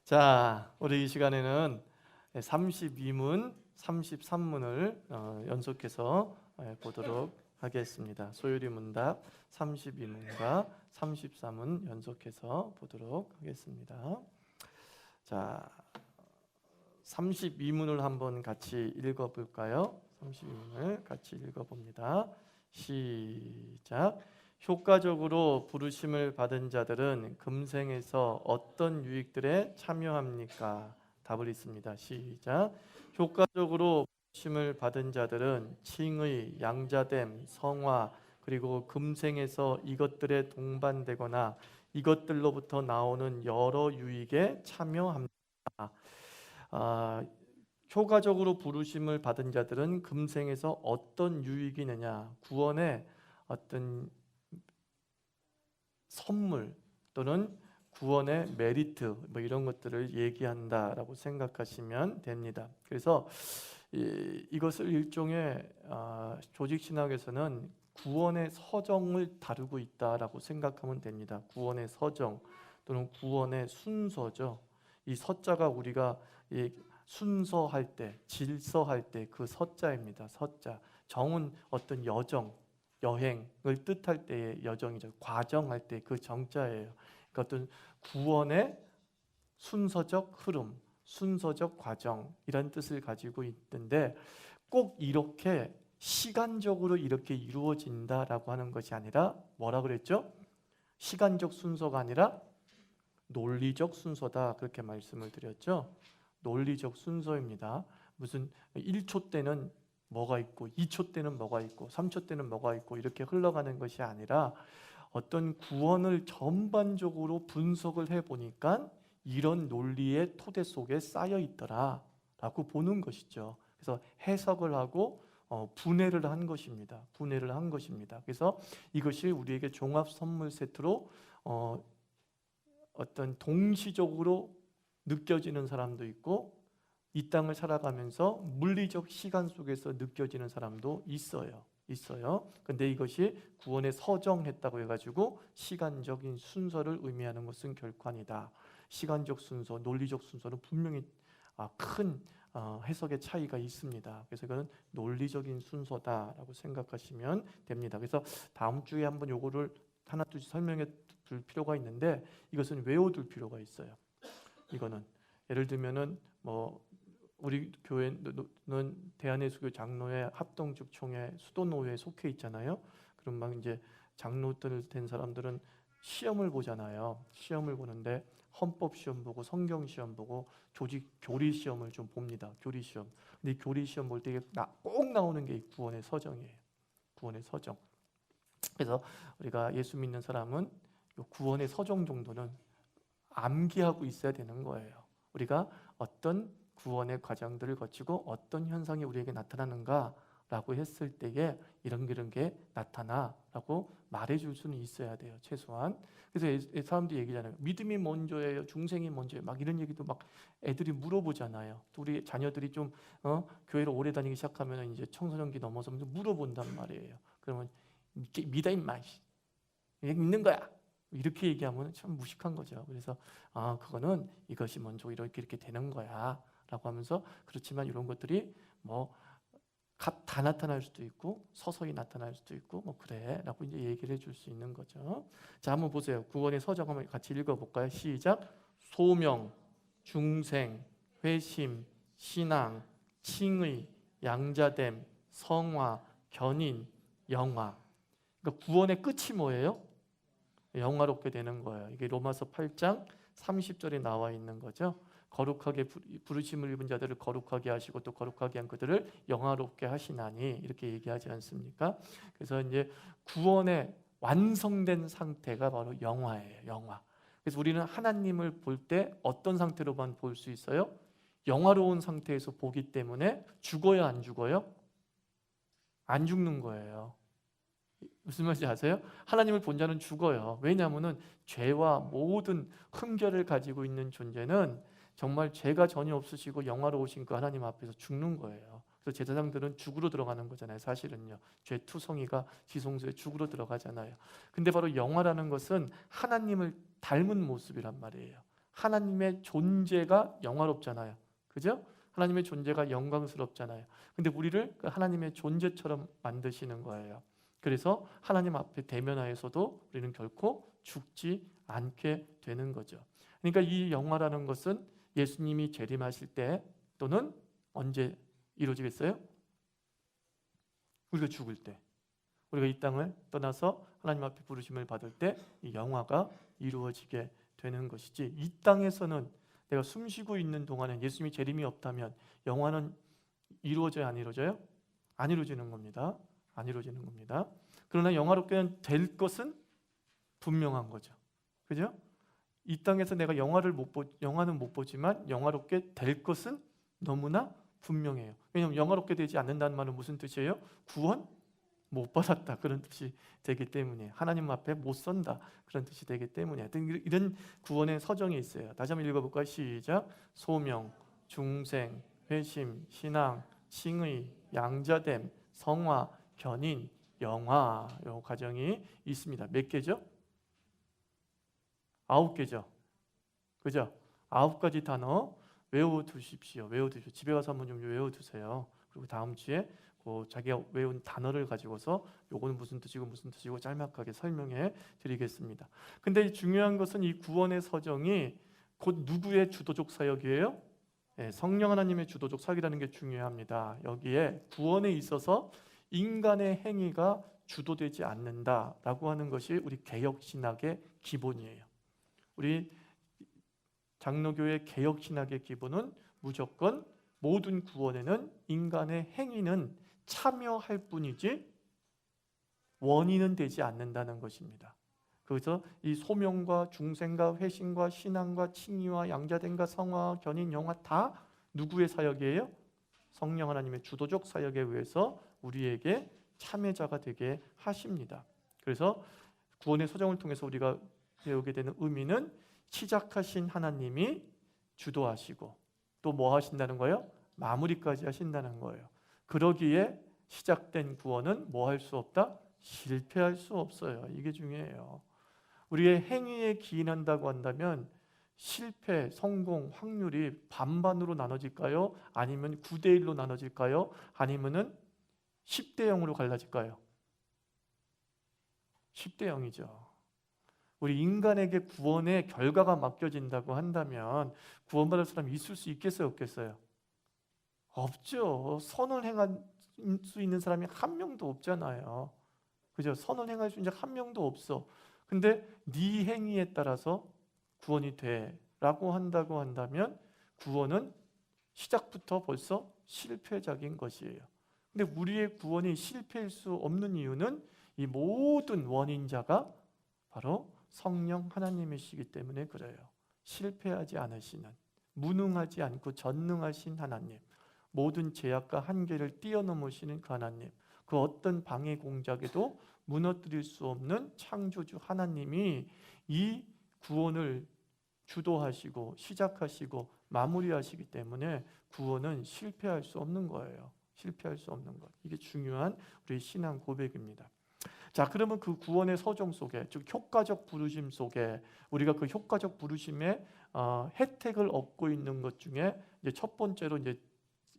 자, 우리 이 시간에는 32문, 33문을 연속해서 보도록 하겠습니다. 소율이 문답 32문과 33문 연속해서 보도록 하겠습니다. 자, 32문을 한번 같이 읽어볼까요? 32문을 같이 읽어봅니다. 시작. 효과적으로 부르심을 받은 자들은 금생에서 어떤 유익들에 참여합니까? 답을 있습니다. 시작. 효과적으로 부르심을 받은 자들은 칭의, 양자됨, 성화, 그리고 금생에서 이것들에 동반되거나 이것들로부터 나오는 여러 유익에 참여합니다. 효과적으로 부르심을 받은 자들은 금생에서 어떤 유익이 있느냐? 구원의 어떤 선물 또는 구원의 메리트 뭐 이런 것들을 얘기한다라고 생각하시면 됩니다. 그래서 이것을 일종의 조직신학에서는 구원의 서정을 다루고 있다라고 생각하면 됩니다. 구원의 서정 또는 구원의 순서죠. 이 서자가 우리가 순서할 때, 질서할 때 그 서자입니다. 서자. 정은 어떤 여정, 여행을 뜻할 때의 여정이죠. 과정할 때 그 정자예요. 그러니까 어떤 구원의 순서적 흐름, 순서적 과정이란 뜻을 가지고 있는데 꼭 이렇게 시간적으로 이렇게 이루어진다라고 하는 것이 아니라 뭐라 그랬죠? 시간적 순서가 아니라 논리적 순서다 그렇게 말씀을 드렸죠. 논리적 순서입니다. 무슨 1초 때는 뭐가 있고 2초 때는 뭐가 있고 3초 때는 뭐가 있고 이렇게 흘러가는 것이 아니라 어떤 구원을 전반적으로 분석을 해보니까 이런 논리의 토대 속에 쌓여 있더라 라고 보는 것이죠. 그래서 해석을 하고 분해를 한 것입니다. 분해를 한 것입니다. 그래서 이것이 우리에게 종합 선물 세트로 어떤 동시적으로 느껴지는 사람도 있고 이 땅을 살아가면서 물리적 시간 속에서 느껴지는 사람도 있어요. 근데 이것이 구원에 서정했다고 해가지고 시간적인 순서를 의미하는 것은 결코 아니다. 시간적 순서, 논리적 순서는 분명히 큰 해석의 차이가 있습니다. 그래서 이거는 논리적인 순서다라고 생각하시면 됩니다. 그래서 다음 주에 한번 요거를 하나 둘씩 설명해 둘 필요가 있는데 이것은 외워둘 필요가 있어요. 이거는 예를 들면은 뭐 우리 교회는 대한예수교 장로회 합동직 총회 수도노회에 속해 있잖아요. 그럼 막 이제 장로들 된 사람들은 시험을 보잖아요. 시험을 보는데 헌법 시험 보고 성경 시험 보고 조직 교리 시험을 좀 봅니다. 교리 시험. 근데 이 교리 시험 볼 때 꼭 나오는 게 구원의 서정이에요. 구원의 서정. 그래서 우리가 예수 믿는 사람은 구원의 서정 정도는 암기하고 있어야 되는 거예요. 우리가 어떤 구원의 과정들을 거치고 어떤 현상이 우리에게 나타나는가 라고 했을 때에 이런 게 나타나라고 말해줄 수는 있어야 돼요. 최소한. 그래서 사람들이 얘기잖아요. 믿음이 먼저예요, 중생이 먼저예요, 막 이런 얘기도 막 애들이 물어보잖아요. 또 우리 자녀들이 좀 교회를 오래 다니기 시작하면 이제 청소년기 넘어서 물어본단 말이에요. 그러면 믿어 임마, 믿는 거야 이렇게 얘기하면 참 무식한 거죠. 그래서 그거는 이것이 먼저 이렇게 되는 거야 라고 하면서, 그렇지만 이런 것들이 뭐 다 나타날 수도 있고 서서히 나타날 수도 있고 뭐 그래 라고 이제 얘기를 해줄 수 있는 거죠. 자, 한번 보세요. 구원의 서정 한번 같이 읽어볼까요? 시작. 소명, 중생, 회심, 신앙, 칭의, 양자됨, 성화, 견인, 영화. 그러니까 구원의 끝이 뭐예요? 영화롭게 되는 거예요. 이게 로마서 8장 30절에 나와 있는 거죠. 거룩하게 부르심을 입은 자들을 거룩하게 하시고 또 거룩하게 한 그들을 영화롭게 하시나니 이렇게 얘기하지 않습니까? 그래서 이제 구원의 완성된 상태가 바로 영화예요. 영화. 그래서 우리는 하나님을 볼 때 어떤 상태로만 볼 수 있어요? 영화로운 상태에서 보기 때문에 죽어요, 안 죽어요? 안 죽는 거예요. 무슨 말인지 아세요? 하나님을 본 자는 죽어요. 왜냐하면 죄와 모든 흠결을 가지고 있는 존재는 정말 죄가 전혀 없으시고 영화로우신 그 하나님 앞에서 죽는 거예요. 그래서 제사장들은 죽으로 들어가는 거잖아요. 사실은요. 죄투성이가 지성소에 죽으로 들어가잖아요. 근데 바로 영화라는 것은 하나님을 닮은 모습이란 말이에요. 하나님의 존재가 영화롭잖아요. 그죠? 하나님의 존재가 영광스럽잖아요. 근데 우리를 그 하나님의 존재처럼 만드시는 거예요. 그래서 하나님 앞에 대면하여서도 우리는 결코 죽지 않게 되는 거죠. 그러니까 이 영화라는 것은 예수님이 재림하실 때 또는 언제 이루어지겠어요? 우리가 죽을 때, 우리가 이 땅을 떠나서 하나님 앞에 부르심을 받을 때 이 영화가 이루어지게 되는 것이지, 이 땅에서는 내가 숨쉬고 있는 동안에 예수님이 재림이 없다면 영화는 이루어져야 안 이루어져요? 안 이루어지는 겁니다. 안 이루어지는 겁니다. 그러나 영화롭게 될 것은 분명한 거죠. 그죠? 이 땅에서 내가 영화는 못 보지만 영화롭게 될 것은 너무나 분명해요. 왜냐하면 영화롭게 되지 않는다는 말은 무슨 뜻이에요? 구원 못 받았다 그런 뜻이 되기 때문에, 하나님 앞에 못 선다 그런 뜻이 되기 때문에 이런 구원의 서정이 있어요. 다시 한번 읽어볼까요? 시작. 소명, 중생, 회심, 신앙, 칭의, 양자됨, 성화, 견인, 영화, 요 과정이 있습니다. 몇 개죠? 9개죠. 그죠? 9가지 단어 외워두십시오. 외워두십시오. 집에 가서 한번 좀 외워두세요. 그리고 다음 주에 자기가 외운 단어를 가지고서 요거는 무슨 뜻이고 무슨 뜻이고 짤막하게 설명해 드리겠습니다. 근데 중요한 것은 이 구원의 서정이 곧 누구의 주도적 사역이에요? 네, 성령 하나님의 주도적 사역이라는 게 중요합니다. 여기에 구원에 있어서 인간의 행위가 주도되지 않는다라고 하는 것이 우리 개혁신학의 기본이에요. 우리 장로교의 개혁신학의 기본은 무조건 모든 구원에는 인간의 행위는 참여할 뿐이지 원인은 되지 않는다는 것입니다. 그래서 이 소명과 중생과 회심과 신앙과 칭의와 양자됨과 성화, 견인, 영화 다 누구의 사역이에요? 성령 하나님의 주도적 사역에 의해서 우리에게 참여자가 되게 하십니다. 그래서 구원의 서정을 통해서 우리가 배우게 되는 의미는 시작하신 하나님이 주도하시고 또 뭐 하신다는 거예요? 마무리까지 하신다는 거예요. 그러기에 시작된 구원은 뭐 할 수 없다? 실패할 수 없어요. 이게 중요해요. 우리의 행위에 기인한다고 한다면 실패, 성공, 확률이 반반으로 나눠질까요? 아니면 9대1로 나눠질까요? 아니면 10대0으로 갈라질까요? 10대0이죠. 우리 인간에게 구원의 결과가 맡겨진다고 한다면 구원받을 사람이 있을 수 있겠어요? 없겠어요? 없죠. 선을 행할 수 있는 사람이 한 명도 없잖아요. 그죠? 선을 행할 수 있는 자 한 명도 없어. 근데 네 행위에 따라서 구원이 돼라고 한다고 한다면 구원은 시작부터 벌써 실패작인 것이에요. 근데 우리의 구원이 실패일 수 없는 이유는 이 모든 원인자가 바로 성령 하나님이시기 때문에 그래요. 실패하지 않으시는, 무능하지 않고 전능하신 하나님, 모든 제약과 한계를 뛰어넘으시는 그 하나님, 그 어떤 방해 공작에도 무너뜨릴 수 없는 창조주 하나님이 이 구원을 주도하시고 시작하시고 마무리하시기 때문에 구원은 실패할 수 없는 거예요. 실패할 수 없는 것. 이게 중요한 우리 신앙 고백입니다. 자, 그러면 그 구원의 서정 속에, 즉 효과적 부르심 속에 우리가 그 효과적 부르심의 혜택을 얻고 있는 것 중에 이제 첫 번째로 이제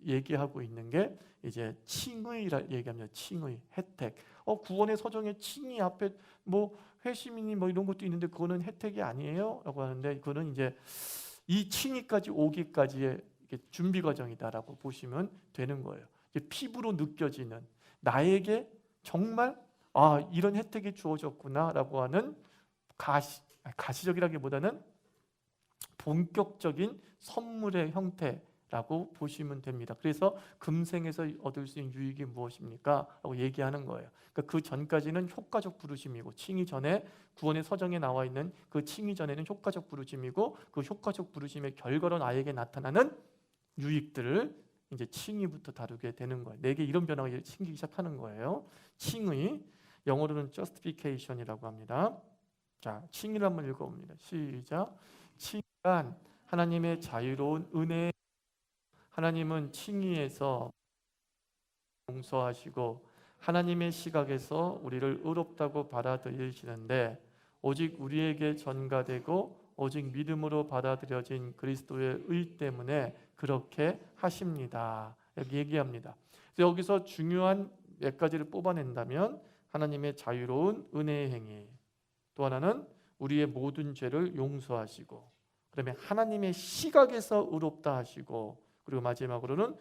얘기하고 있는 게 이제 칭의라 얘기합니다. 칭의, 혜택. 구원의 서정에 칭의 앞에 뭐 회심이니 뭐 이런 것도 있는데 그거는 혜택이 아니에요?라고 하는데 그거는 이제 이 칭의까지 오기까지의 준비 과정이다라고 보시면 되는 거예요. 이제 피부로 느껴지는 나에게 정말 이런 혜택이 주어졌구나라고 하는 가시적이라기보다는 본격적인 선물의 형태라고 보시면 됩니다. 그래서 금생에서 얻을 수 있는 유익이 무엇입니까? 라고 얘기하는 거예요. 그러니까 그 전까지는 효과적 부르심이고, 칭의 전에 구원의 서정에 나와 있는 그 칭의 전에는 효과적 부르심이고, 그 효과적 부르심의 결과로 나에게 나타나는 유익들을 이제 칭의부터 다루게 되는 거예요. 내게 이런 변화가 생기기 시작하는 거예요. 칭의, 영어로는 justification이라고 합니다. 자, 칭의를 한번 읽어봅니다. 시작. 칭의란 하나님의 자유로운 은혜. 하나님은 칭의에서 용서하시고 하나님의 시각에서 우리를 의롭다고 받아들이시는데 오직 우리에게 전가되고 오직 믿음으로 받아들여진 그리스도의 의 때문에 그렇게 하십니다. 여기 얘기합니다. 그래서 여기서 중요한 몇 가지를 뽑아낸다면 하나님의 자유로운 은혜의 행위, 또 하나는 우리의 모든 죄를 용서하시고, 그다음에 하나님의 시각에서 의롭다 하시고, 그리고 마지막으로는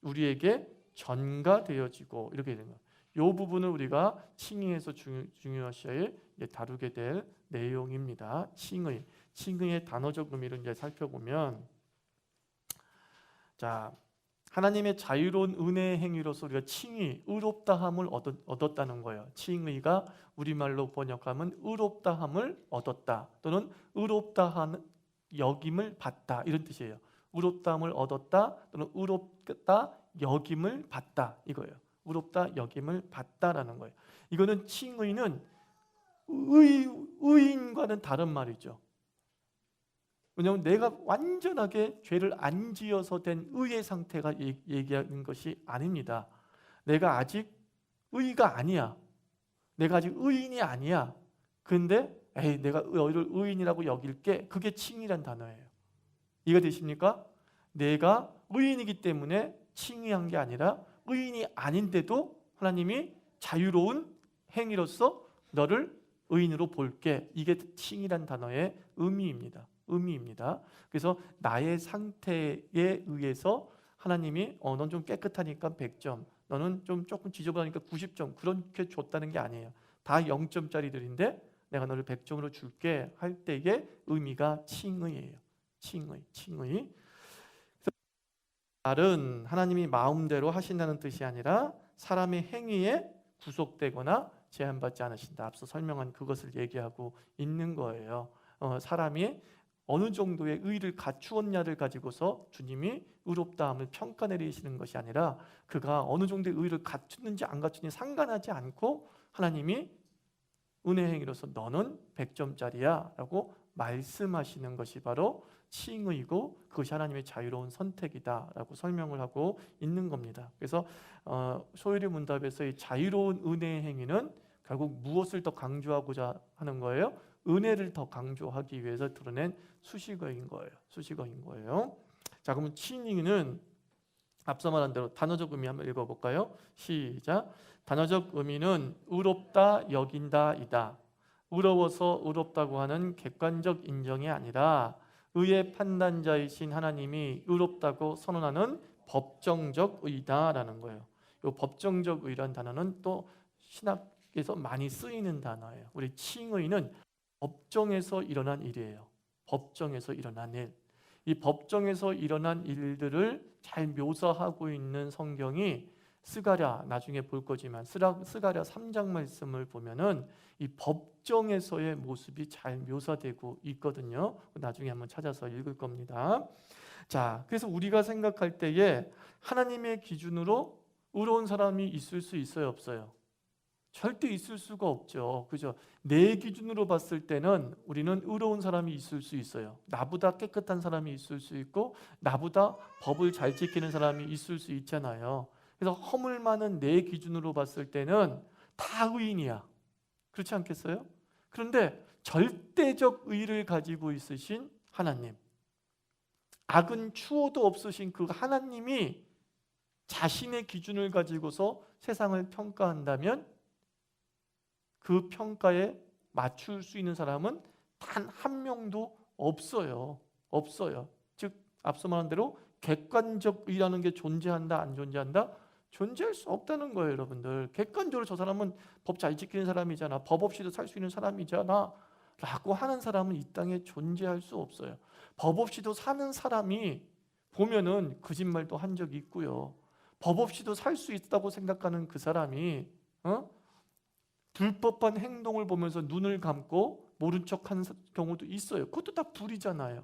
우리에게 전가되어지고, 이렇게 되는 거예요. 이 부분을 우리가 칭의에서 중요하셔야 다루게 될 내용입니다. 칭의의 단어적 의미를 이제 살펴보면, 자, 하나님의 자유로운 은혜의 행위로서 우리가 칭의, 의롭다함을 얻었다는 거예요. 칭의가 우리말로 번역하면 의롭다함을 얻었다, 또는 의롭다한 여김을 받다, 이런 뜻이에요. 의롭다함을 얻었다, 또는 의롭다 여김을 받다, 이거예요. 의롭다 여김을 받다라는 거예요. 이거는 칭의는 의인과는 다른 말이죠. 왜냐하면 내가 완전하게 죄를 안 지어서 된 의의 상태가 얘기하는 것이 아닙니다. 내가 아직 의가 아니야. 내가 아직 의인이 아니야. 근데 내가 너희를 의인이라고 여길게. 그게 칭의란 단어예요. 이해가 되십니까? 내가 의인이기 때문에 칭의한 게 아니라 의인이 아닌데도 하나님이 자유로운 행위로서 너를 의인으로 볼게. 이게 칭의란 단어의 의미입니다. 그래서 나의 상태에 의해서 하나님이 넌 좀 깨끗하니까 100점, 너는 좀 조금 지저분하니까 90점, 그렇게 줬다는 게 아니에요. 다 0점짜리들인데 내가 너를 100점으로 줄게 할 때의 의미가 칭의예요. 칭의. 말은 하나님이 마음대로 하신다는 뜻이 아니라 사람의 행위에 구속되거나 제한받지 않으신다. 앞서 설명한 그것을 얘기하고 있는 거예요. 사람이 어느 정도의 의를 갖추었냐를 가지고서 주님이 의롭다함을 평가 내리시는 것이 아니라 그가 어느 정도의 의를 갖추는지 안 갖추는지 상관하지 않고 하나님이 은혜 행위로서 너는 100점짜리야 라고 말씀하시는 것이 바로 칭의고, 그것이 하나님의 자유로운 선택이다 라고 설명을 하고 있는 겁니다. 그래서 소요리 문답에서 이 자유로운 은혜의 행위는 결국 무엇을 더 강조하고자 하는 거예요? 은혜를 더 강조하기 위해서 드러낸 수식어인 거예요. 자, 그러면 칭의는 앞서 말한 대로 단어적 의미 한번 읽어볼까요? 시작. 단어적 의미는 의롭다 여긴다 이다. 의로워서 의롭다고 하는 객관적 인정이 아니라 의의 판단자이신 하나님이 의롭다고 선언하는 법정적 의다라는 거예요. 이 법정적 의라는 단어는 또 신학에서 많이 쓰이는 단어예요. 우리 칭의는 법정에서 일어난 일이에요. 법정에서 일어난 일. 이 법정에서 일어난 일들을 잘 묘사하고 있는 성경이 스가랴, 나중에 볼 거지만 스가랴 3장 말씀을 보면은 이 법정에서의 모습이 잘 묘사되고 있거든요. 나중에 한번 찾아서 읽을 겁니다. 자, 그래서 우리가 생각할 때에 하나님의 기준으로 의로운 사람이 있을 수 있어요, 없어요? 절대 있을 수가 없죠. 그죠? 내 기준으로 봤을 때는 우리는 의로운 사람이 있을 수 있어요. 나보다 깨끗한 사람이 있을 수 있고 나보다 법을 잘 지키는 사람이 있을 수 있잖아요. 그래서 허물 많은 내 기준으로 봤을 때는 다 의인이야. 그렇지 않겠어요? 그런데 절대적 의를 가지고 있으신 하나님, 악은 추호도 없으신 그 하나님이 자신의 기준을 가지고서 세상을 평가한다면 그 평가에 맞출 수 있는 사람은 단 한 명도 없어요. 즉 앞서 말한 대로 객관적 의라는 게 존재한다 안 존재한다? 존재할 수 없다는 거예요, 여러분들. 객관적으로 저 사람은 법 잘 지키는 사람이잖아, 법 없이도 살 수 있는 사람이잖아 라고 하는 사람은 이 땅에 존재할 수 없어요. 법 없이도 사는 사람이 보면은 거짓말도 한 적이 있고요. 법 없이도 살 수 있다고 생각하는 그 사람이 불법한 행동을 보면서 눈을 감고 모른 척하는 경우도 있어요. 그것도 다 불이잖아요.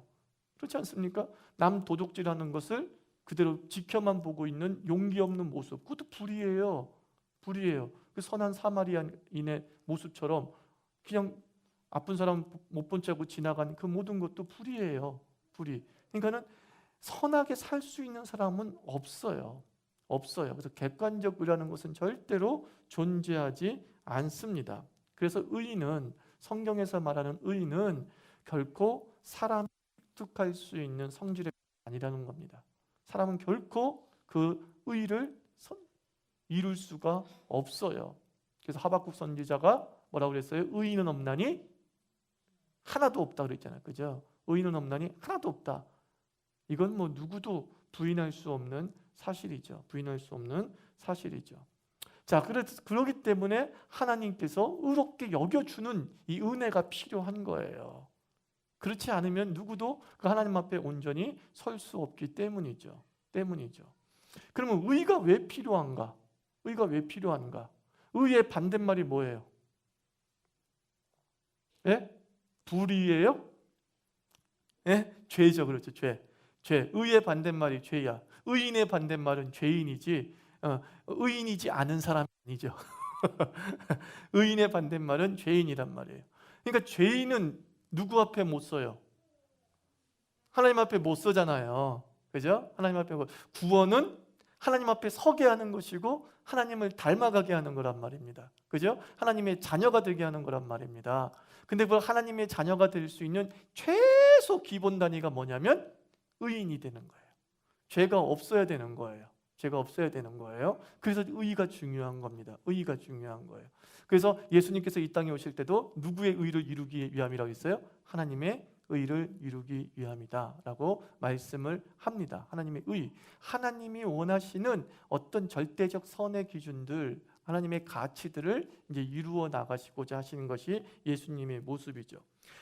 그렇지 않습니까? 남 도둑질하는 것을 그대로 지켜만 보고 있는 용기 없는 모습, 그것도 불이에요. 그 선한 사마리아인의 모습처럼 그냥 아픈 사람 못 본 척하고 지나간 그 모든 것도 불이에요. 그러니까는 선하게 살 수 있는 사람은 없어요. 그래서 객관적 의라는 것은 절대로 존재하지 않습니다. 그래서 의인은, 성경에서 말하는 의인은 결코 사람이 획득할 수 있는 성질의 아니라는 겁니다. 사람은 결코 그 의를 이룰 수가 없어요. 그래서 하박국 선지자가 뭐라고 그랬어요? 의인은 없나니 하나도 없다 그랬잖아요. 그죠? 의인은 없나니 하나도 없다. 이건 뭐 누구도 부인할 수 없는 사실이죠. 부인할 수 없는 사실이죠. 자, 그렇기 때문에 하나님께서 의롭게 여겨주는 이 은혜가 필요한 거예요. 그렇지 않으면 누구도 그 하나님 앞에 온전히 설 수 없기 때문이죠. 그러면 의가 왜 필요한가? 의가 왜 필요한가? 의의 반대말이 뭐예요? 예? 불의예요? 예? 죄죠. 그렇죠. 죄. 의의 반대말이 죄야. 의인의 반대말은 죄인이지 의인이지 않은 사람이 아니죠. 의인의 반대말은 죄인이란 말이에요. 그러니까 죄인은 누구 앞에 못 서요? 하나님 앞에 못 서잖아요. 그죠? 하나님 앞에 구원은 하나님 앞에 서게 하는 것이고 하나님을 닮아가게 하는 거란 말입니다. 그죠? 하나님의 자녀가 되게 하는 거란 말입니다. 근데 그 하나님의 자녀가 될 수 있는 최소 기본 단위가 뭐냐면 의인이 되는 거예요. 죄가 없어야 되는 거예요. 그래서 의의가 중요한 겁니다. 의의가 중요한 거예요. 그래서 예수님께서 이 땅에 오실 때도 누구의 의를 이루기 위함이라고 했어요? 하나님의 의를 이루기 위함이다 라고 말씀을 합니다. 하나님의 의, 하나님이 원하시는 어떤 절대적 선의 기준들, 하나님의 가치들을 이제 이루어 나가시고자 하시는 것이 예수님의 모습이죠.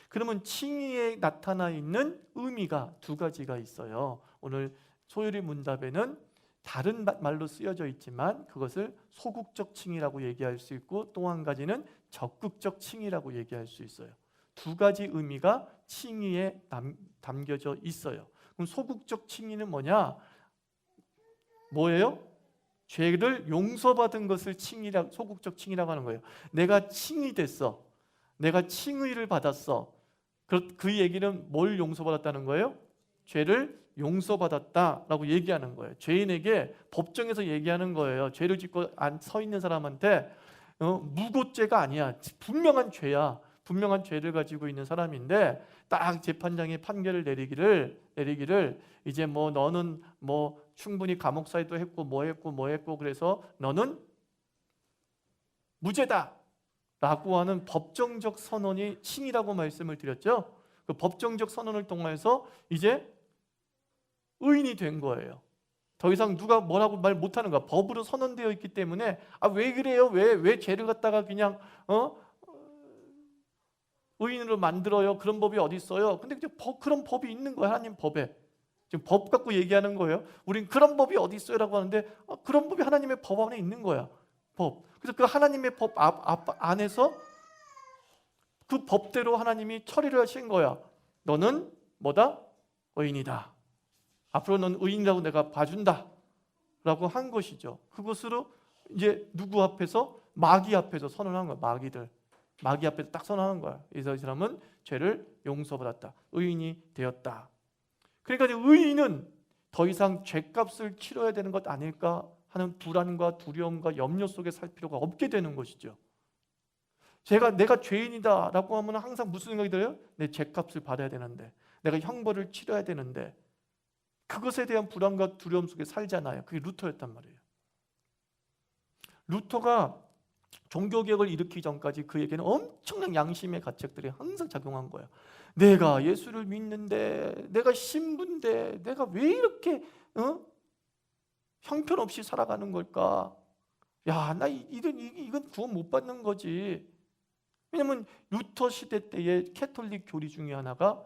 그러면 칭의에 나타나 있는 의미가 두 가지가 있어요. 오늘 소요리 문답에는 다른 말로 쓰여져 있지만 그것을 소극적 칭의라고 얘기할 수 있고 또 한 가지는 적극적 칭의라고 얘기할 수 있어요. 두 가지 의미가 칭의에 담겨져 있어요. 그럼 소극적 칭의는 뭐예요? 죄를 용서받은 것을 소극적 칭의라고 하는 거예요. 내가 칭의됐어. 내가 칭의를 받았어. 그 얘기는 뭘 용서받았다는 거예요? 죄를 용서받았다라고 얘기하는 거예요. 죄인에게 법정에서 얘기하는 거예요. 죄를 짓고 서 있는 사람한테 무고죄가 아니야. 분명한 죄야. 분명한 죄를 가지고 있는 사람인데 딱 재판장이 판결을 내리기를 이제 뭐 너는 뭐 충분히 감옥 사이도 했고 뭐 했고 그래서 너는 무죄다 라고 하는 법정적 선언이 칭의라고 말씀을 드렸죠. 그 법정적 선언을 통해서 이제 의인이 된 거예요. 더 이상 누가 뭐라고 말 못하는 거야. 법으로 선언되어 있기 때문에 왜 그래요? 왜 죄를 갖다가 그냥 의인으로 만들어요? 그런 법이 어디 있어요? 근데 그런 법이 있는 거야. 하나님 법에. 지금 법 갖고 얘기하는 거예요. 우린 그런 법이 어디 있어요? 라고 하는데 그런 법이 하나님의 법 안에 있는 거야. 법. 그래서 그 하나님의 법 안에서 그 법대로 하나님이 처리를 하신 거야. 너는 뭐다? 의인이다. 앞으로 넌 의인이라고 내가 봐준다 라고 한 것이죠. 그것으로 이제 누구 앞에서? 마귀 앞에서 선언한 거야. 마귀 앞에서 딱 선언하는 거야. 그래서 이 사람은 죄를 용서받았다. 의인이 되었다. 그러니까 의인은 더 이상 죄값을 치러야 되는 것 아닐까 하는 불안과 두려움과 염려 속에 살 필요가 없게 되는 것이죠. 내가 죄인이다 라고 하면 항상 무슨 생각이 들어요? 내 죄값을 받아야 되는데, 내가 형벌을 치러야 되는데, 그것에 대한 불안과 두려움 속에 살잖아요. 그게 루터였단 말이에요. 루터가 종교개혁을 일으키기 전까지 그에게는 엄청난 양심의 가책들이 항상 작용한 거예요. 내가 예수를 믿는데, 내가 신부인데 내가 왜 이렇게 형편없이 살아가는 걸까? 야, 나 이건 구원 못 받는 거지. 왜냐하면 루터 시대 때의 캐톨릭 교리 중에 하나가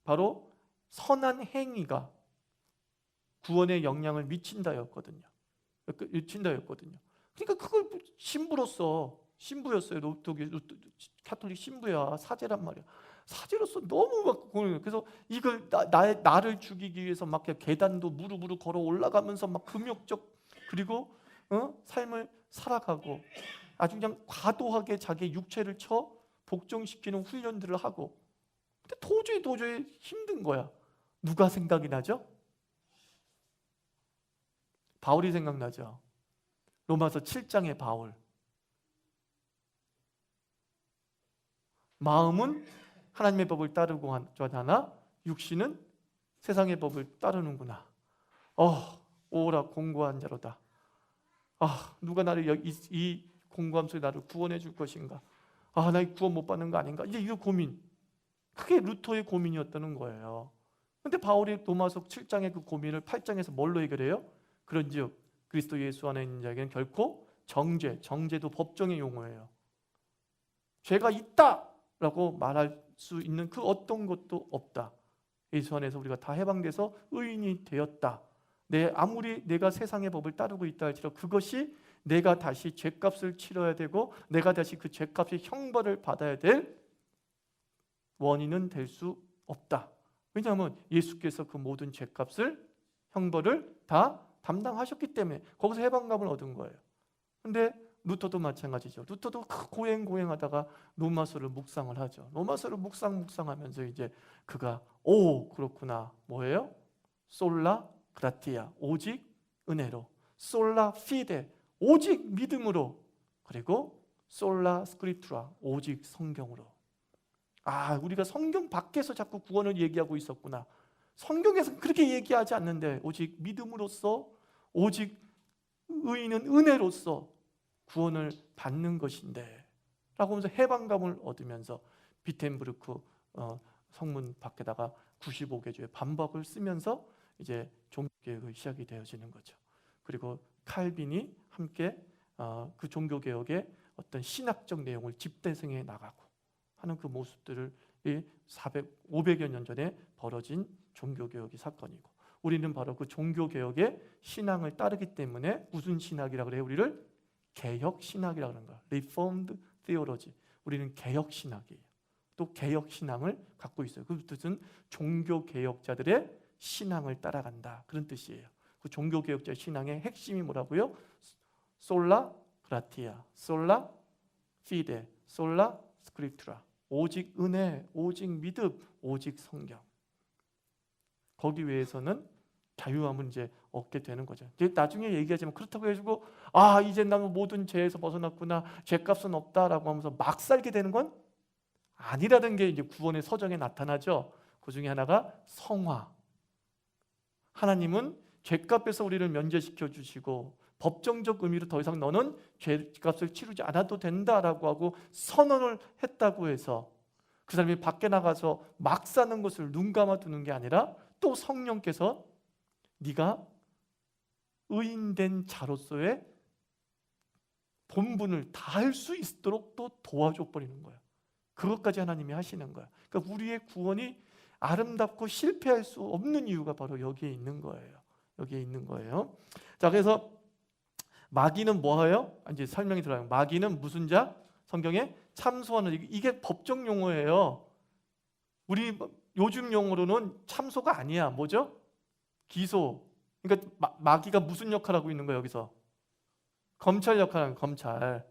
바로 선한 행위가 구원에 영향을 미친다였거든요. 그러니까 그걸 신부였어요. 캐톨릭 신부야. 사제란 말이야. 사제로서 너무 막 그래서 이걸 나를 죽이기 위해서 막 계단도 무릎으로 걸어 올라가면서 막 금욕적 그리고 삶을 살아가고 아주 그냥 과도하게 자기 육체를 복종시키는 훈련들을 하고 근데 도저히 힘든 거야. 누가 생각이 나죠? 바울이 생각나죠. 로마서 7장의 바울. 마음은 하나님의 법을 따르고 하나 육신은 세상의 법을 따르는구나. 오라 공고한 자로다. 누가 나를 이 공고함 속에 나를 구원해 줄 것인가? 나 구원 못 받는 거 아닌가? 이제 이거 고민. 그게 루터의 고민이었다는 거예요. 근데 바울이 로마서 7장의 그 고민을 8장에서 뭘로 해결해요? 그런즉 그리스도 예수 안에 있는 자에게는 결코 정죄도 법정의 용어예요. 죄가 있다라고 말할 수 있는 그 어떤 것도 없다. 예수 안에서 우리가 다 해방돼서 의인이 되었다. 아무리 내가 세상의 법을 따르고 있다 할지라도 그것이 내가 다시 죄값을 치러야 되고 내가 다시 그 죄값의 형벌을 받아야 될 원인은 될 수 없다. 왜냐하면 예수께서 그 모든 죄값을 형벌을 다 담당하셨기 때문에 거기서 해방감을 얻은 거예요. 근데 루터도 마찬가지죠. 루터도 고행하다가 로마서를 묵상을 하죠. 로마서를 묵상하면서 이제 그가 그렇구나. 뭐예요? 솔라 그라티아, 오직 은혜로. 솔라 피데, 오직 믿음으로. 그리고 솔라 스크립투라, 오직 성경으로. 우리가 성경 밖에서 자꾸 구원을 얘기하고 있었구나. 성경에서 그렇게 얘기하지 않는데 오직 믿음으로써, 오직 의인은 은혜로써 구원을 받는 것인데 라고 하면서 해방감을 얻으면서 비텐부르크 성문 밖에다가 95개조의 반박을 쓰면서 이제 종교개혁이 시작이 되어지는 거죠. 그리고 칼빈이 함께 그 종교개혁의 어떤 신학적 내용을 집대성해 나가고 하는 그 모습들을 500여 년 전에 벌어진 종교개혁의 사건이고, 우리는 바로 그 종교개혁의 신앙을 따르기 때문에 무슨 신학이라고 그래요? 우리를 개혁신학이라고 하는 거야. Reformed Theology. 우리는 개혁신학이에요. 또 개혁신앙을 갖고 있어요. 그 뜻은 종교개혁자들의 신앙을 따라간다, 그런 뜻이에요. 그 종교개혁자 신앙의 핵심이 뭐라고요? 솔라 그라티아, 솔라 피데, 솔라 스크립투라. 오직 은혜, 오직 믿음, 오직 성경. 거기 위해서는 자유함을 이제 얻게 되는 거죠. 나중에 얘기하지만 그렇다고 해가지고 이제 나는 모든 죄에서 벗어났구나, 죄값은 없다라고 하면서 막 살게 되는 건 아니라는 게 이제 구원의 서정에 나타나죠. 그 중에 하나가 성화. 하나님은 죄값에서 우리를 면제시켜 주시고 법정적 의미로 더 이상 너는 죄값을 치르지 않아도 된다라고 하고 선언을 했다고 해서 그 사람이 밖에 나가서 막 사는 것을 눈 감아 두는 게 아니라 또 성령께서 네가 의인된 자로서의 본분을 다할 수 있도록 또 도와줘 버리는 거예요. 그것까지 하나님이 하시는 거예요. 그러니까 우리의 구원이 아름답고 실패할 수 없는 이유가 바로 여기에 있는 거예요. 여기에 있는 거예요. 자, 그래서 마귀는 뭐예요? 이제 설명이 들어요. 마귀는 무슨 자? 성경에 참소하는, 이게 법정 용어예요. 우리 요즘 용어로는 참소가 아니야. 뭐죠? 기소. 그러니까 마귀가 무슨 역할을 하고 있는 거예요, 여기서? 검찰 역할은 검찰.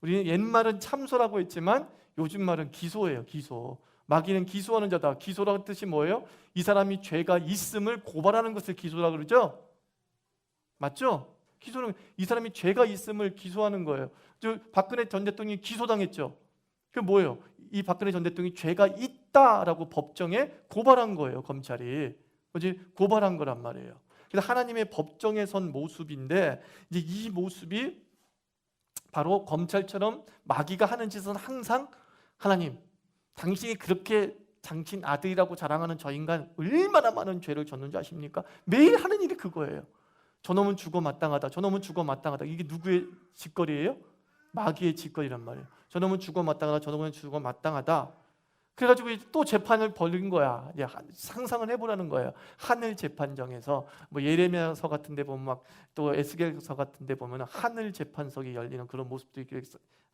우리는 옛말은 참소라고 했지만 요즘 말은 기소예요, 기소. 마귀는 기소하는 자다. 기소라는 뜻이 뭐예요? 이 사람이 죄가 있음을 고발하는 것을 기소라고 그러죠? 맞죠? 기소는 이 사람이 죄가 있음을 기소하는 거예요. 박근혜 전 대통령이 기소당했죠. 그게 뭐예요? 이 박근혜 전 대통령이 죄가 있다라고 법정에 고발한 거예요, 검찰이. 그지? 고발한 거란 말이에요. 그래서 하나님의 법정에 선 모습인데, 이제 이 모습이 바로 검찰처럼 마귀가 하는 짓은 항상 하나님, 당신이 그렇게 당신 아들이라고 자랑하는 저 인간 얼마나 많은 죄를 졌는지 아십니까? 매일 하는 일이 그거예요. 저놈은 죽어 마땅하다. 저놈은 죽어 마땅하다. 이게 누구의 짓거리예요? 마귀의 짓거리란 말이에요. 저놈은 죽어 마땅하다. 저놈은 죽어 마땅하다. 그래가지고 또 재판을 벌린 거야. 이제 상상을 해보라는 거예요. 하늘 재판정에서 뭐 예레미야서 같은데 보면 막 또 에스겔서 같은데 보면 하늘 재판석이 열리는 그런 모습도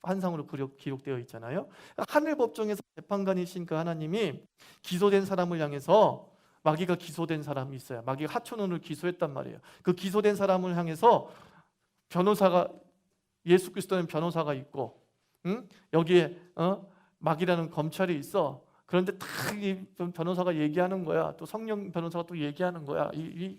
환상으로 기록되어 있잖아요. 하늘 법정에서 재판관이신 그 하나님이 기소된 사람을 향해서, 마귀가 기소된 사람이 있어요. 마귀가 하초논을 기소했단 말이에요. 그 기소된 사람을 향해서 변호사가, 예수 그리스도는 변호사가 있고, 여기에 마귀라는 검찰이 있어. 그런데 딱 이 변호사가 얘기하는 거야. 또 성령 변호사가 또 얘기하는 거야. 이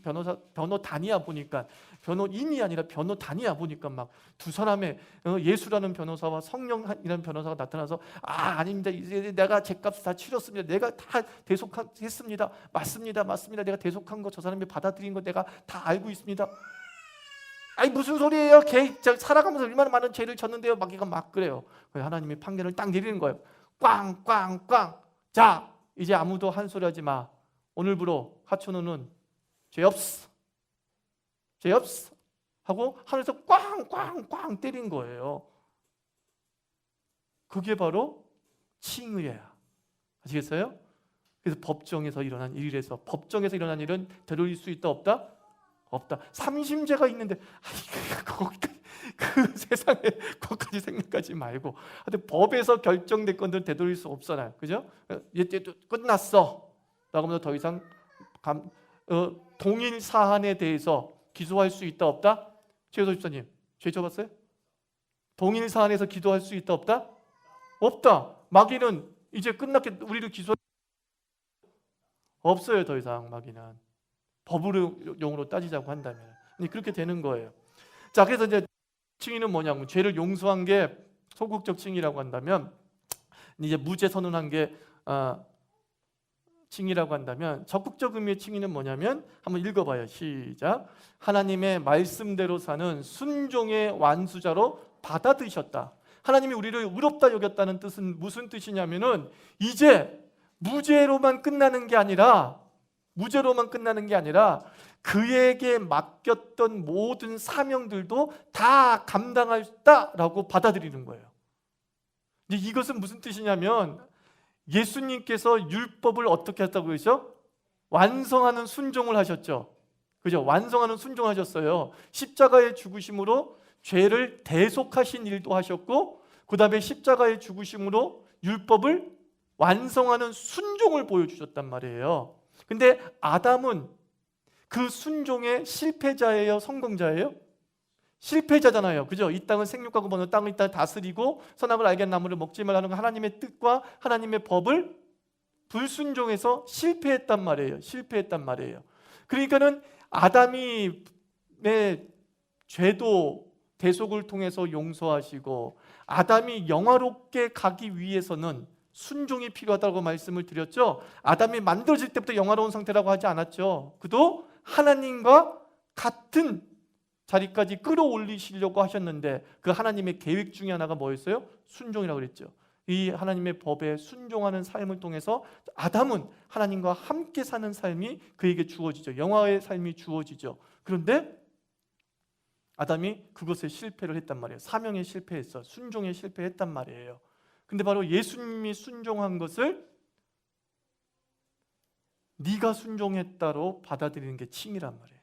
변호단이야 보니까, 변호인이 아니라 변호단이야 보니까 막 두 사람의 예수라는 변호사와 성령이라는 변호사가 나타나서 아닙니다. 이제 내가 죄값 다 치렀습니다. 내가 다 대속했습니다. 맞습니다. 내가 대속한 거 저 사람이 받아들인 거 내가 다 알고 있습니다. 아니 무슨 소리예요? 살아가면서 얼마나 많은 죄를 졌는데요. 막 이거 막 그래요. 하나님이 판결을 딱 내리는 거예요. 꽝꽝꽝. 자, 이제 아무도 한 소리 하지 마. 오늘부로 하춘우는 죄 없어 하고 하늘에서 꽝꽝꽝 때린 거예요. 그게 바로 칭의야. 아시겠어요? 그래서 법정에서 일어난 일은 되돌릴 수 있다 없다? 없다. 삼심죄가 있는데 그 세상에 그것까지 생각하지 말고, 근데 법에서 결정된 건들은 되돌릴 수 없잖아요. 그죠? 끝났어 라고 하면 더 이상 동일 사안에 대해서 기소할 수 있다 없다? 최효도 집사님 죄 져봤어요? 동일 사안에서 기소할 수 있다 없다? 없다. 마귀는 이제 끝났게 우리를 기소할 없어요. 더 이상 마귀는. 법으로 따지자고 한다면 그렇게 되는 거예요. 자, 그래서 이제 칭의는 뭐냐면, 죄를 용서한 게 소극적 칭의라고 한다면, 이제 무죄 선언한 게 칭의라고 한다면, 적극적 의미의 칭의는 뭐냐면, 한번 읽어봐요. 시작. 하나님의 말씀대로 사는 순종의 완수자로 받아들이셨다. 하나님이 우리를 의롭다 여겼다는 뜻은 무슨 뜻이냐면은, 이제 무죄로만 끝나는 게 아니라 그에게 맡겼던 모든 사명들도 다 감당했다라고 받아들이는 거예요. 이것은 무슨 뜻이냐면, 예수님께서 율법을 어떻게 했다고 그러죠? 완성하는 순종을 하셨죠. 그죠? 완성하는 순종을 하셨어요. 십자가의 죽으심으로 죄를 대속하신 일도 하셨고, 그 다음에 십자가의 죽으심으로 율법을 완성하는 순종을 보여주셨단 말이에요. 근데 아담은 그 순종의 실패자예요? 성공자예요? 실패자잖아요. 그죠? 이 땅은 생육하고 먹는 땅을 일단 다스리고 선악을 알게 한 나무를 먹지 말라는 하나님의 뜻과 하나님의 법을 불순종해서 실패했단 말이에요. 그러니까는 아담이 죄도 대속을 통해서 용서하시고, 아담이 영화롭게 가기 위해서는 순종이 필요하다고 말씀을 드렸죠. 아담이 만들어질 때부터 영화로운 상태라고 하지 않았죠. 그도 하나님과 같은 자리까지 끌어올리시려고 하셨는데, 그 하나님의 계획 중에 하나가 뭐였어요? 순종이라고 그랬죠. 이 하나님의 법에 순종하는 삶을 통해서 아담은 하나님과 함께 사는 삶이 그에게 주어지죠. 영화의 삶이 주어지죠. 그런데 아담이 그것에 실패를 했단 말이에요. 사명에 실패했어. 순종에 실패했단 말이에요. 근데 바로 예수님이 순종한 것을 네가 순종했다로 받아들이는 게 칭의란 말이에요.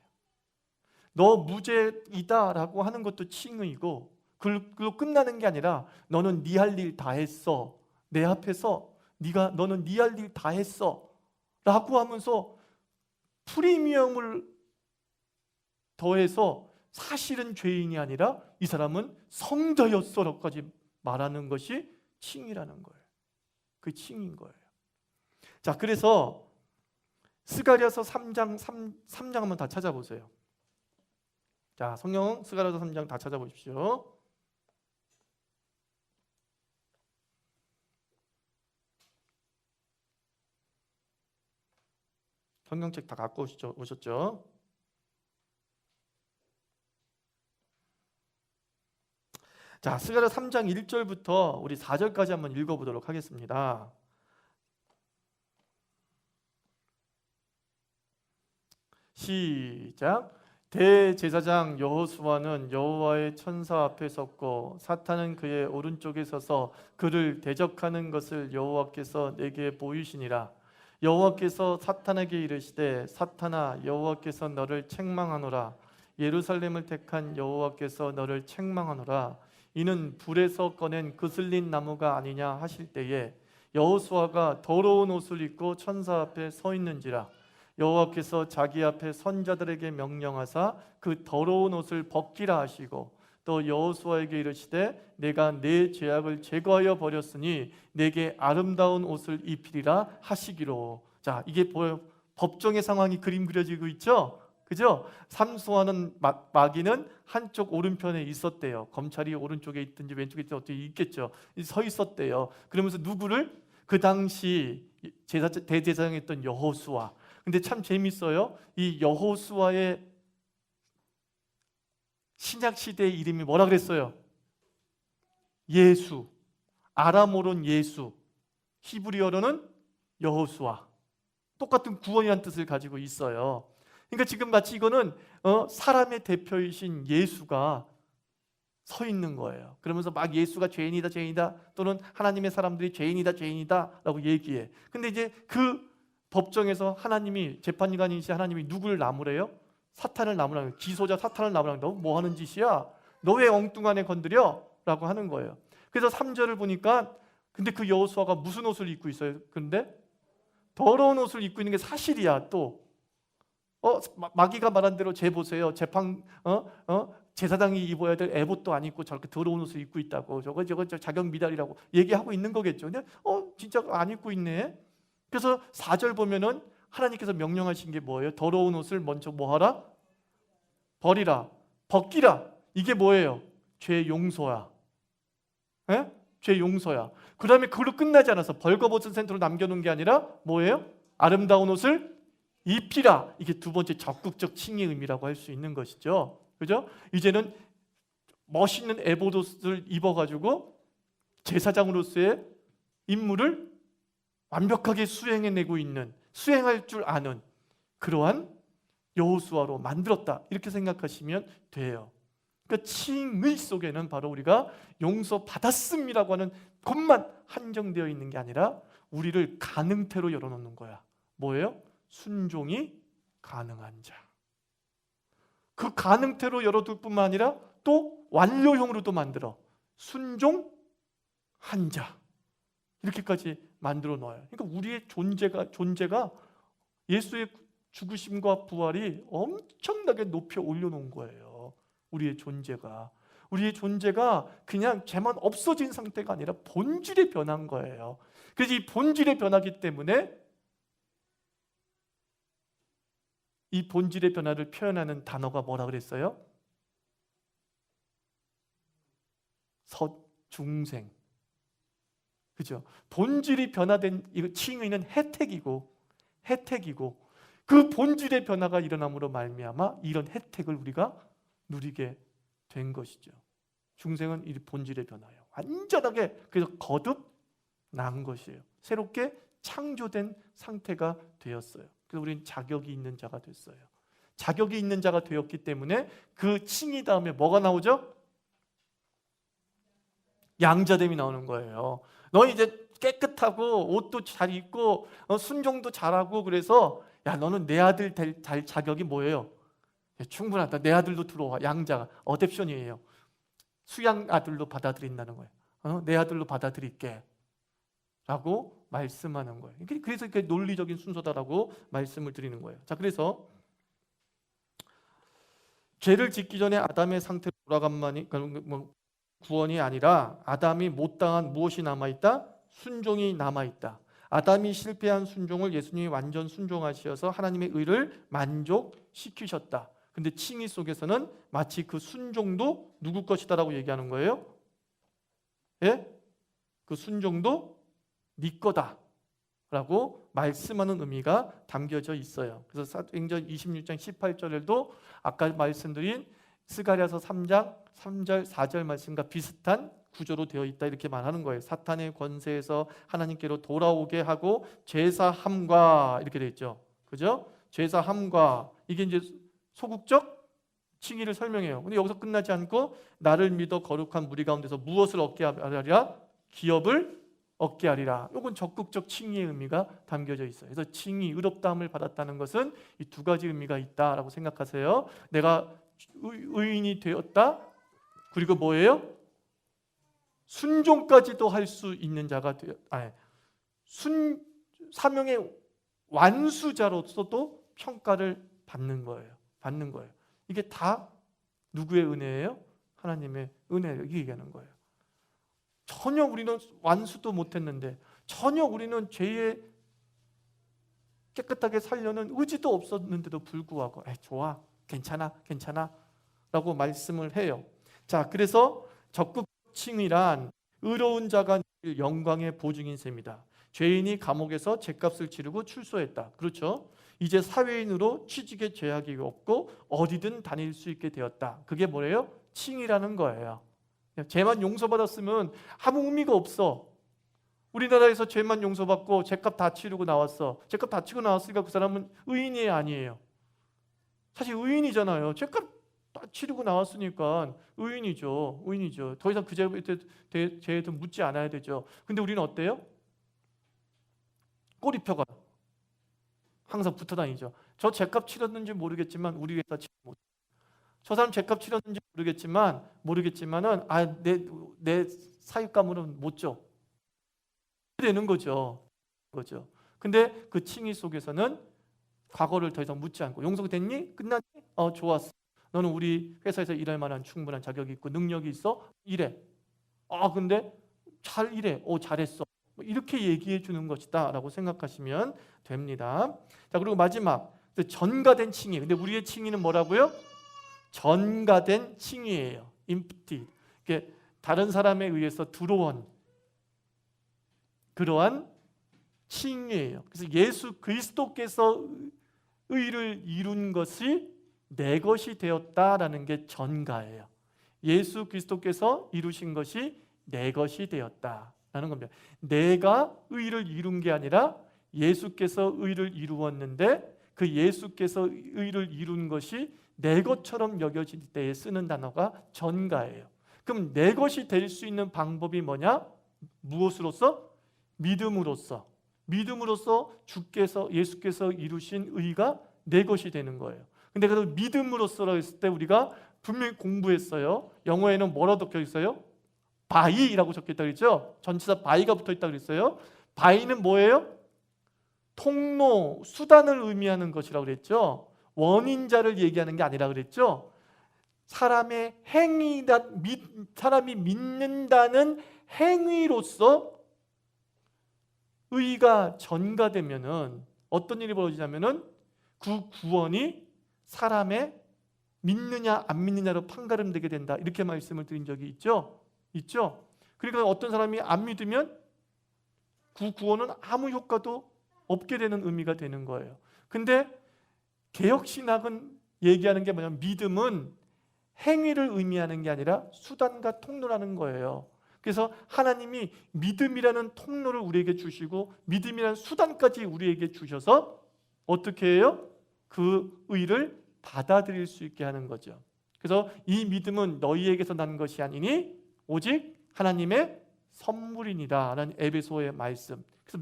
너 무죄이다 라고 하는 것도 칭의이고, 그걸로 끝나는 게 아니라 너는 네 할 일 다 했어. 내 앞에서 너는 네 할 일 다 했어 라고 하면서 프리미엄을 더해서 사실은 죄인이 아니라 이 사람은 성자였어라고까지 말하는 것이 칭의라는 거예요. 그 칭의인 거예요. 자, 그래서 스가랴서 3장 한번 다 찾아보세요. 자, 성경 스가랴서 3장 다 찾아보십시오. 성경책 다 갖고 오셨죠? 자, 스가랴 3장 1절부터 우리 4절까지 한번 읽어보도록 하겠습니다. 시작. 대제사장 여호수아는 여호와의 천사 앞에 섰고, 사탄은 그의 오른쪽에 서서 그를 대적하는 것을 여호와께서 내게 보이시니라. 여호와께서 사탄에게 이르시되, 사탄아, 여호와께서 너를 책망하노라. 예루살렘을 택한 여호와께서 너를 책망하노라. 이는 불에서 꺼낸 그슬린 나무가 아니냐 하실 때에 여호수아가 더러운 옷을 입고 천사 앞에 서 있는지라. 여호와께서 자기 앞에 선자들에게 명령하사 그 더러운 옷을 벗기라 하시고, 또 여호수아에게 이르시되 내가 내 죄악을 제거하여 버렸으니 내게 아름다운 옷을 입히리라 하시기로. 자, 이게 법정의 상황이 그림 그려지고 있죠? 그죠? 삼수하는 마귀는 한쪽 오른편에 있었대요. 검찰이 오른쪽에 있든지 왼쪽에 있든지 어떻게 있겠죠. 서 있었대요. 그러면서 누구를? 그 당시 대제사장이었던 여호수아. 근데 참 재밌어요. 이 여호수아의 신약 시대의 이름이 뭐라 그랬어요? 예수. 아람어로는 예수, 히브리어로는 여호수아. 똑같은 구원이라는 뜻을 가지고 있어요. 그러니까 지금 마치 이거는 사람의 대표이신 예수가 서 있는 거예요. 그러면서 막 예수가 죄인이다 죄인이다, 또는 하나님의 사람들이 죄인이다 죄인이다 라고 얘기해. 근데 이제 그 법정에서 하나님이, 재판관이신 하나님이 누구를 나무래요? 사탄을 나무라는, 기소자 사탄을 나무라는. 너 뭐 하는 짓이야? 너 왜 엉뚱한 애 건드려? 라고 하는 거예요. 그래서 3절을 보니까 근데 그 여호수아가 무슨 옷을 입고 있어요? 근데 더러운 옷을 입고 있는 게 사실이야. 또 마귀가 말한 대로 쟤 보세요. 제사장이 입어야 될 에봇도 안 입고 저렇게 더러운 옷을 입고 있다고. 저거 자격 미달이라고 얘기하고 있는 거겠죠. 근데 진짜 안 입고 있네. 그래서 4절 보면은 하나님께서 명령하신 게 뭐예요? 더러운 옷을 먼저 뭐하라? 버리라. 벗기라. 이게 뭐예요? 죄 용서야. 에? 죄 용서야. 그 다음에 그걸로 끝나지 않아서 벌거벗은 상태로 남겨놓은 게 아니라 뭐예요? 아름다운 옷을 입히라. 이게 두 번째 적극적 칭의 의미라고 할 수 있는 것이죠. 그죠? 이제는 멋있는 에봇옷을 입어가지고 제사장으로서의 임무를 완벽하게 수행해내고 있는, 수행할 줄 아는 그러한 여호수아로 만들었다. 이렇게 생각하시면 돼요. 그러니까 칭의 속에는 바로 우리가 용서받았음이라고 하는 것만 한정되어 있는 게 아니라 우리를 가능태로 열어놓는 거야. 뭐예요? 순종이 가능한 자. 그 가능태로 열어둘 뿐만 아니라 또 완료형으로도 만들어. 순종한 자. 이렇게까지 만들어 놓아요. 그러니까 우리의 존재가 예수의 죽으심과 부활이 엄청나게 높여 올려놓은 거예요. 우리의 존재가 그냥 죄만 없어진 상태가 아니라 본질의 변한 거예요. 그래서 이 본질의 변화기 때문에 이 본질의 변화를 표현하는 단어가 뭐라 그랬어요? 중생. 그죠? 본질이 변화된 이 칭의는 혜택이고 그 본질의 변화가 일어남으로 말미암아 이런 혜택을 우리가 누리게 된 것이죠. 중생은 이 본질의 변화예요. 완전하게 그래서 거듭난 것이에요. 새롭게 창조된 상태가 되었어요. 그래서 우리는 자격이 있는 자가 됐어요. 자격이 있는 자가 되었기 때문에 그 칭의 다음에 뭐가 나오죠? 양자됨이 나오는 거예요. 너 이제 깨끗하고 옷도 잘 입고 순종도 잘하고, 그래서 야, 너는 내 아들 될 자격이 뭐예요? 충분하다. 내 아들로 들어와. 양자가 어댑션이에요. 수양 아들로 받아들인다는 거예요. 내 아들로 받아들일게 라고 말씀하는 거예요. 그래서 이렇게 논리적인 순서다라고 말씀을 드리는 거예요. 자, 그래서 죄를 짓기 전에 아담의 상태로 돌아간만이 구원이 아니라 아담이 못당한 무엇이 남아있다? 순종이 남아있다. 아담이 실패한 순종을 예수님이 완전 순종하셔서 하나님의 의를 만족시키셨다. 근데 칭의 속에서는 마치 그 순종도 누구 것이다라고 얘기하는 거예요? 예? 그 순종도 네 거다 라고 말씀하는 의미가 담겨져 있어요. 그래서 사도행전 26장 18절에도 아까 말씀드린 스가랴서 3장 3절 4절 말씀과 비슷한 구조로 되어 있다 이렇게 말하는 거예요. 사탄의 권세에서 하나님께로 돌아오게 하고 죄사함과 이렇게 되어 있죠. 그죠? 죄사함과, 이게 이제 소극적 칭의를 설명해요. 근데 여기서 끝나지 않고 나를 믿어 거룩한 무리 가운데서 무엇을 얻게 하리라? 기업을 얻게 하리라. 이건 적극적 칭의의 의미가 담겨져 있어요. 그래서 칭의, 의롭다함을 받았다는 것은 이 두 가지 의미가 있다라고 생각하세요. 내가 의인이 되었다. 그리고 뭐예요? 순종까지도 할 수 있는 자가 사명의 완수자로서도 평가를 받는 거예요. 이게 다 누구의 은혜예요? 하나님의 은혜를 얘기하는 거예요. 전혀 우리는 완수도 못했는데, 전혀 우리는 죄에 깨끗하게 살려는 의지도 없었는데도 불구하고 좋아, 괜찮아, 괜찮아 라고 말씀을 해요. 자, 그래서 적극칭의란 의로운 자가 누릴 영광의 보증인 셈이다. 죄인이 감옥에서 죄값을 치르고 출소했다. 그렇죠? 이제 사회인으로 취직에 제약이 없고 어디든 다닐 수 있게 되었다. 그게 뭐예요? 칭의라는 거예요. 죄만 용서받았으면 아무 의미가 없어. 우리나라에서 죄만 용서받고 죄값 다 치르고 나왔어. 죄값 다 치고 나왔으니까 그 사람은 의인이에요, 아니에요? 사실 의인이잖아요. 죄값 다 치르고 나왔으니까 의인이죠. 의인이죠. 더 이상 그 죄에 더 묻지 않아야 되죠. 근데 우리는 어때요? 꼬리표가 항상 붙어 다니죠. 저 죄값 치렀는지 모르겠지만 우리 회사 치료 못. 저 사람 죄값 치렀는지 모르겠지만은 내 사익감으로는 못 줘. 되는 거죠. 근데 그 칭의 속에서는 과거를 더 이상 묻지 않고 용서됐니? 끝났니? 좋았어. 너는 우리 회사에서 일할 만한 충분한 자격이 있고 능력이 있어? 일해. 근데 잘 일해. 잘했어. 이렇게 얘기해 주는 것이다 라고 생각하시면 됩니다. 자, 그리고 마지막 전가된 칭의. 근데 우리의 칭의는 뭐라고요? 전가된 칭의예요. empty. 이게 다른 사람에 의해서 들어온 그러한 칭의예요. 그래서 예수 그리스도께서 의를 이룬 것이 내 것이 되었다라는 게 전가예요. 예수 그리스도께서 이루신 것이 내 것이 되었다라는 겁니다. 내가 의를 이룬 게 아니라 예수께서 의를 이루었는데 그 예수께서 의를 이룬 것이 내 것처럼 여겨질 때에 쓰는 단어가 전가예요. 그럼 내 것이 될 수 있는 방법이 뭐냐? 무엇으로서? 믿음으로써. 믿음으로써 예수께서 이루신 의가 내 것이 되는 거예요. 근데 그 믿음으로써라고 했을 때 우리가 분명히 공부했어요. 영어에는 뭐라고 적혀 있어요? by라고 적혀 있다고 그랬죠? 전치사 by가 붙어 있다고 그랬어요. by는 뭐예요? 통로, 수단을 의미하는 것이라고 그랬죠? 원인자를 얘기하는 게 아니라 그랬죠? 사람의 사람이 믿는다는 행위로서 의가 전가되면은 어떤 일이 벌어지냐면은 그 구원이 사람의 믿느냐 안 믿느냐로 판가름되게 된다. 이렇게 말씀을 드린 적이 있죠? 그러니까 어떤 사람이 안 믿으면 그 구원은 아무 효과도 없게 되는 의미가 되는 거예요. 근데 개혁신학은 얘기하는 게 뭐냐면 믿음은 행위를 의미하는 게 아니라 수단과 통로라는 거예요. 그래서 하나님이 믿음이라는 통로를 우리에게 주시고 믿음이라는 수단까지 우리에게 주셔서 어떻게 해요? 그 의를 받아들일 수 있게 하는 거죠. 그래서 이 믿음은 너희에게서 난 것이 아니니 오직 하나님의 선물이니라 라는 에베소의 말씀. 그래서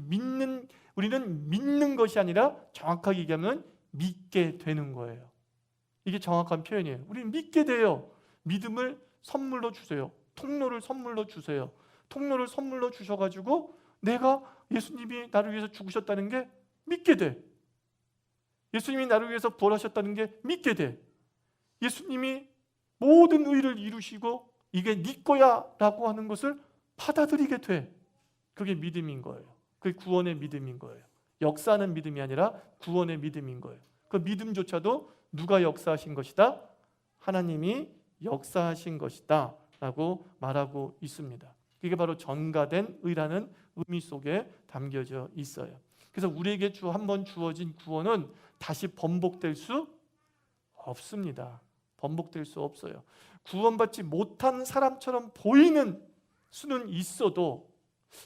우리는 믿는 것이 아니라 정확하게 얘기하면 믿게 되는 거예요. 이게 정확한 표현이에요. 우리는 믿게 돼요. 믿음을 선물로 주세요. 통로를 선물로 주세요. 통로를 선물로 주셔가지고 내가 예수님이 나를 위해서 죽으셨다는 게 믿게 돼. 예수님이 나를 위해서 부활하셨다는 게 믿게 돼. 예수님이 모든 의를 이루시고 이게 네 거야 라고 하는 것을 받아들이게 돼. 그게 믿음인 거예요. 그게 구원의 믿음인 거예요. 역사하는 믿음이 아니라 구원의 믿음인 거예요. 그 믿음조차도 누가 역사하신 것이다? 하나님이 역사하신 것이다 라고 말하고 있습니다. 이게 바로 전가된 의라는 의미 속에 담겨져 있어요. 그래서 우리에게 한번 주어진 구원은 다시 번복될 수 없습니다. 번복될 수 없어요. 구원받지 못한 사람처럼 보이는 수는 있어도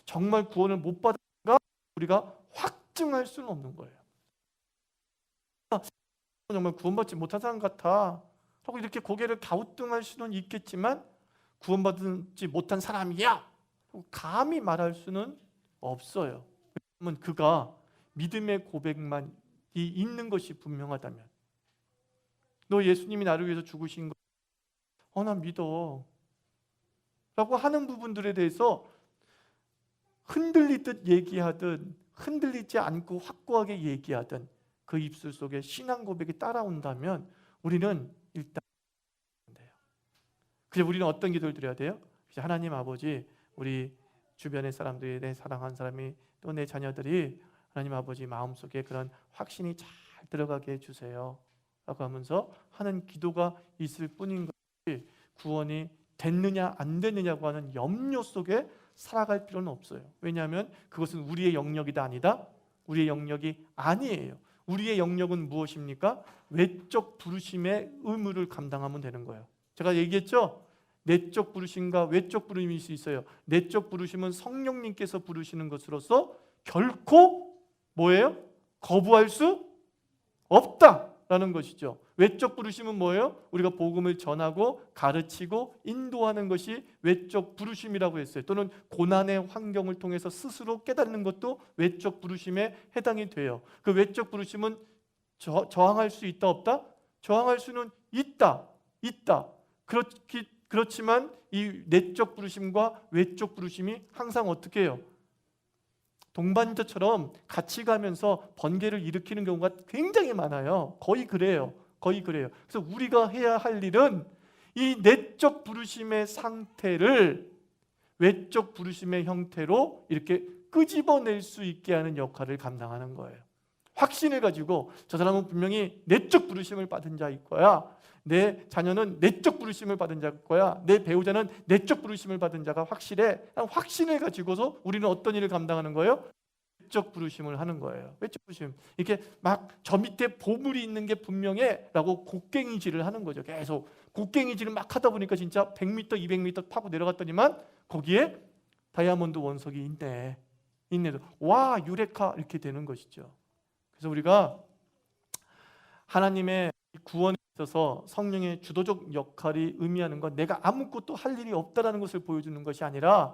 정말 구원을 못 받은가 우리가 확증할 수는 없는 거예요. 정말 구원받지 못한 사람 같아 하고 이렇게 고개를 갸우뚱할 수는 있겠지만 구원받지 못한 사람이야 감히 말할 수는 없어요. 왜냐하면 그가 믿음의 고백만이 있는 것이 분명하다면, 너 예수님이 나를 위해서 죽으신 거 나 믿어 라고 하는 부분들에 대해서 흔들리듯 얘기하든 흔들리지 않고 확고하게 얘기하든 그 입술 속에 신앙 고백이 따라온다면 우리는 일단 돼요. 그래서 우리는 어떤 기도를 드려야 돼요? 하나님 아버지, 우리 주변의 사람들이, 내 사랑하는 사람이, 또 내 자녀들이 하나님 아버지 마음속에 그런 확신이 잘 들어가게 해주세요 라고 하면서 하는 기도가 있을 뿐인 것이, 구원이 됐느냐 안 됐느냐고 하는 염려 속에 살아갈 필요는 없어요. 왜냐하면 그것은 우리의 영역이다 아니다? 우리의 영역이 아니에요. 우리의 영역은 무엇입니까? 외적 부르심의 의무를 감당하면 되는 거예요. 제가 얘기했죠? 내적 부르심과 외적 부르심이 있어요. 내적 부르심은 성령님께서 부르시는 것으로서 결코 뭐예요? 거부할 수 없다라는 것이죠. 외적 부르심은 뭐예요? 우리가 복음을 전하고 가르치고 인도하는 것이 외적 부르심이라고 했어요. 또는 고난의 환경을 통해서 스스로 깨닫는 것도 외적 부르심에 해당이 돼요. 그 외적 부르심은 저항할 수 있다 없다? 저항할 수는 있다. 그렇지만 이 내적 부르심과 외적 부르심이 항상 어떻게 해요? 동반자처럼 같이 가면서 번개를 일으키는 경우가 굉장히 많아요. 거의 그래요. 그래서 우리가 해야 할 일은 이 내적 부르심의 상태를 외적 부르심의 형태로 이렇게 끄집어낼 수 있게 하는 역할을 감당하는 거예요. 확신을 가지고 저 사람은 분명히 내적 부르심을 받은 자일 거야. 내 자녀는 내적 부르심을 받은 자일 거야. 내 배우자는 내적 부르심을 받은 자가 확실해. 확신을 가지고서 우리는 어떤 일을 감당하는 거예요? 외적 부르심을 하는 거예요. 외적 부르심. 이렇게 막 저 밑에 보물이 있는 게 분명해 라고 곡괭이질을 하는 거죠. 계속 곡괭이질을 막 하다 보니까 진짜 100m, 200m 파고 내려갔더니만 거기에 다이아몬드 원석이 있네. 와, 유레카 이렇게 되는 것이죠. 그래서 우리가 하나님의 구원에 있어서 성령의 주도적 역할이 의미하는 건 내가 아무것도 할 일이 없다라는 것을 보여주는 것이 아니라,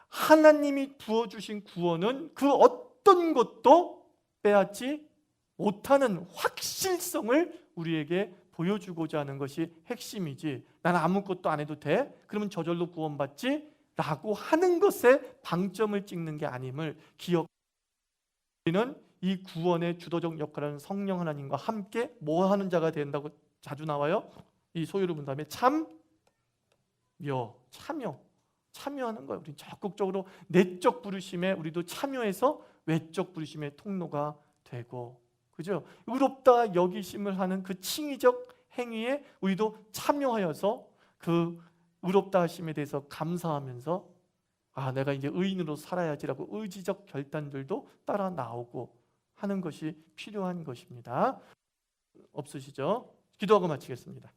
하나님이 부어주신 구원은 그 어떤 것도 빼앗지 못하는 확실성을 우리에게 보여주고자 하는 것이 핵심이지, 나는 아무것도 안 해도 돼? 그러면 저절로 구원받지? 라고 하는 것에 방점을 찍는 게 아님을 기억. 우리는 이 구원의 주도적 역할을 하는 성령 하나님과 함께 뭐 하는 자가 된다고 자주 나와요? 이 소유를 본 다음에 참여하는 거예요. 우리 적극적으로 내적 부르심에 우리도 참여해서 외적 부르심의 통로가 되고, 그죠? 의롭다 여기심을 하는 그 칭의적 행위에 우리도 참여하여서 그 의롭다 하심에 대해서 감사하면서 내가 이제 의인으로 살아야지라고 의지적 결단들도 따라 나오고 하는 것이 필요한 것입니다. 없으시죠? 기도하고 마치겠습니다.